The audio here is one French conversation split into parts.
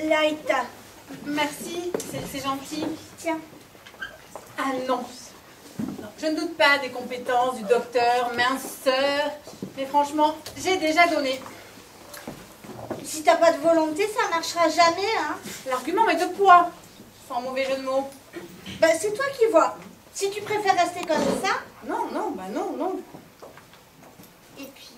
Laïta. Merci, c'est gentil. Tiens. Ah non. Non, je ne doute pas des compétences du docteur, minceur, mais franchement, j'ai déjà donné. Si t'as pas de volonté, ça marchera jamais, hein. L'argument est de poids, sans mauvais jeu de mots. Bah, c'est toi qui vois. Si tu préfères rester comme ça... Non, non, bah non, non. Et puis,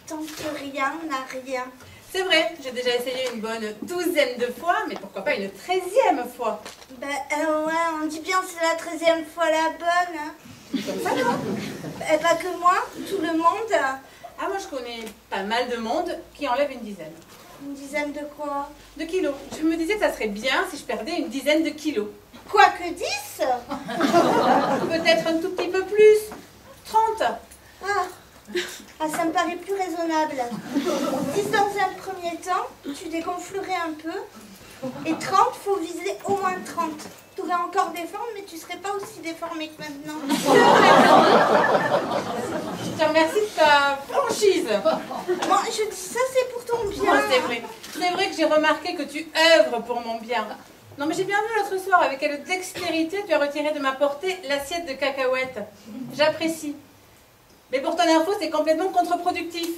tant que rien n'a rien. C'est vrai, j'ai déjà essayé une bonne 12aine de fois, mais pourquoi pas une 13e fois? Bah, ouais, on dit bien c'est la 13e fois la bonne, hein. Comme ça, non? Bah, pas que moi, tout le monde. Ah, moi je connais pas mal de monde qui enlève une dizaine. Une dizaine de quoi? De kilos. Je me disais que ça serait bien si je perdais une dizaine de kilos. Quoi que 10? Peut-être un tout petit peu plus. 30. Ah, ça me paraît plus raisonnable. 10 dans un premier temps, tu dégonflerais un peu. Et 30, faut viser au moins 30. Tu aurais encore des formes, mais tu serais pas aussi déformé que maintenant. Je te remercie de ta franchise. Moi, je dis ça, c'est pour ton bien. Oh, c'est vrai. C'est vrai que j'ai remarqué que tu œuvres pour mon bien. Non, mais j'ai bien vu l'autre soir avec quelle dextérité tu as retiré de ma portée l'assiette de cacahuètes. J'apprécie. Mais pour ton info, c'est complètement contre-productif.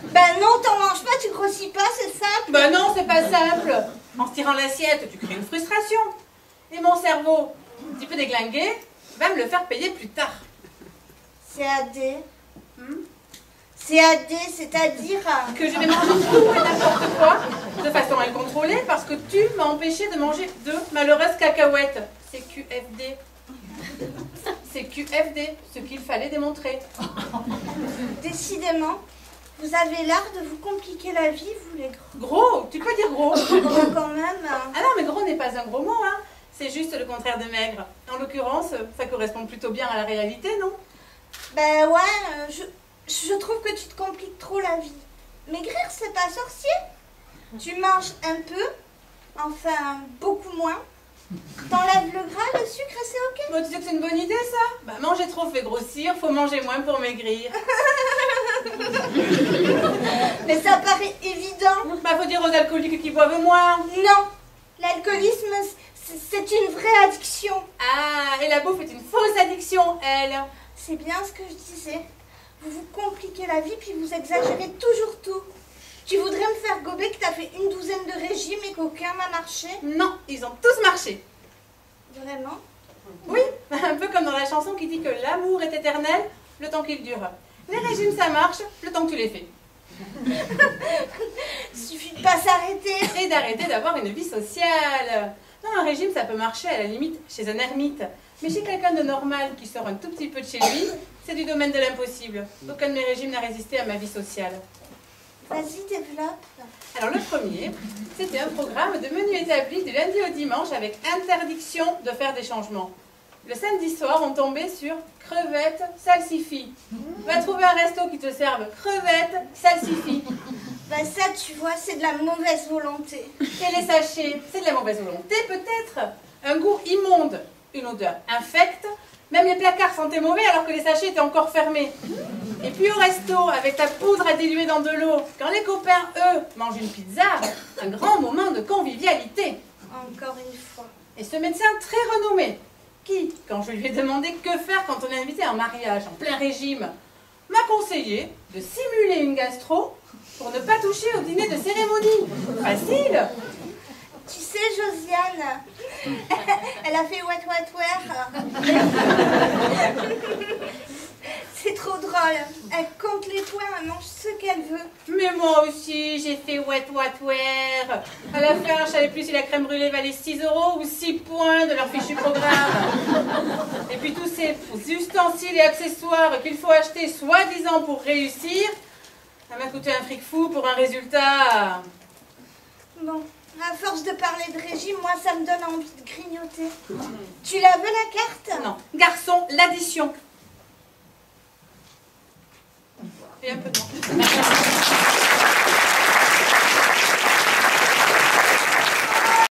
Ben non, t'en manges pas, tu grossis pas, c'est simple. Ben non, c'est pas simple. En se tirant l'assiette, tu crées une frustration. Et mon cerveau, un petit peu déglingué, va me le faire payer plus tard. CAD. CAD, c'est-à-dire... Que je vais manger tout et n'importe quoi, de façon incontrôlée, parce que tu m'as empêché de manger 2 malheureuses cacahuètes. C'est QFD. C'est QFD, ce qu'il fallait démontrer. Décidément, vous avez l'art de vous compliquer la vie, vous les gros. Gros, tu peux dire gros. Quand même... Ah non, mais gros n'est pas un gros mot, hein. C'est juste le contraire de maigre. En l'occurrence, ça correspond plutôt bien à la réalité, non? Ben ouais, je trouve que tu te compliques trop la vie. Maigrir, c'est pas sorcier. Tu manges un peu, enfin beaucoup moins. T'enlèves le gras, le sucre et c'est ok. Bon, tu sais que c'est une bonne idée, ça? Bah, manger trop fait grossir, faut manger moins pour maigrir. Mais ça paraît évident. Bah, faut dire aux alcooliques qui boivent moins. Non, l'alcoolisme, c'est une vraie addiction. Ah, et la bouffe est une fausse addiction, elle. C'est bien ce que je disais. Vous vous compliquez la vie, puis vous exagérez toujours tout. Tu voudrais me faire gober que t'as fait une 12aine de régimes et qu'aucun n'a marché? Non, ils ont tous marché. Vraiment? Oui, un peu comme dans la chanson qui dit que l'amour est éternel le temps qu'il dure. Les régimes, ça marche le temps que tu les fais. Suffit de pas s'arrêter. Et d'arrêter d'avoir une vie sociale. Non, un régime, ça peut marcher à la limite chez un ermite. Mais chez quelqu'un de normal qui sort un tout petit peu de chez lui, c'est du domaine de l'impossible. Aucun de mes régimes n'a résisté à ma vie sociale. Vas-y, développe. Alors le premier, c'était un programme de menu établi du lundi au dimanche avec interdiction de faire des changements. Le samedi soir, on tombait sur crevettes, salsifis. Va trouver un resto qui te serve crevettes, salsifis. Bah ça, tu vois, c'est de la mauvaise volonté. Et les sachets, c'est de la mauvaise volonté peut-être. Un goût immonde, une odeur infecte. Même les placards sentaient mauvais alors que les sachets étaient encore fermés. Et puis au resto, avec ta poudre à diluer dans de l'eau, quand les copains, eux, mangent une pizza, un grand moment de convivialité. Encore une fois. Et ce médecin très renommé, qui, quand je lui ai demandé que faire quand on est invité à un mariage en plein régime, m'a conseillé de simuler une gastro pour ne pas toucher au dîner de cérémonie. Facile. Tu sais, Josiane, elle a fait what. C'est trop drôle. Elle compte les points, elle mange ce qu'elle veut. Mais moi aussi, j'ai fait what. À la fin, je savais plus si la crème brûlée valait 6 € ou 6 points de leur fichu programme. Et puis tous ces ustensiles et accessoires qu'il faut acheter soi-disant pour réussir, ça m'a coûté un fric fou pour un résultat. Bon, à force de parler de régime, moi ça me donne envie de grignoter. Tu la veux la carte? Non, garçon, l'addition. Et un peu de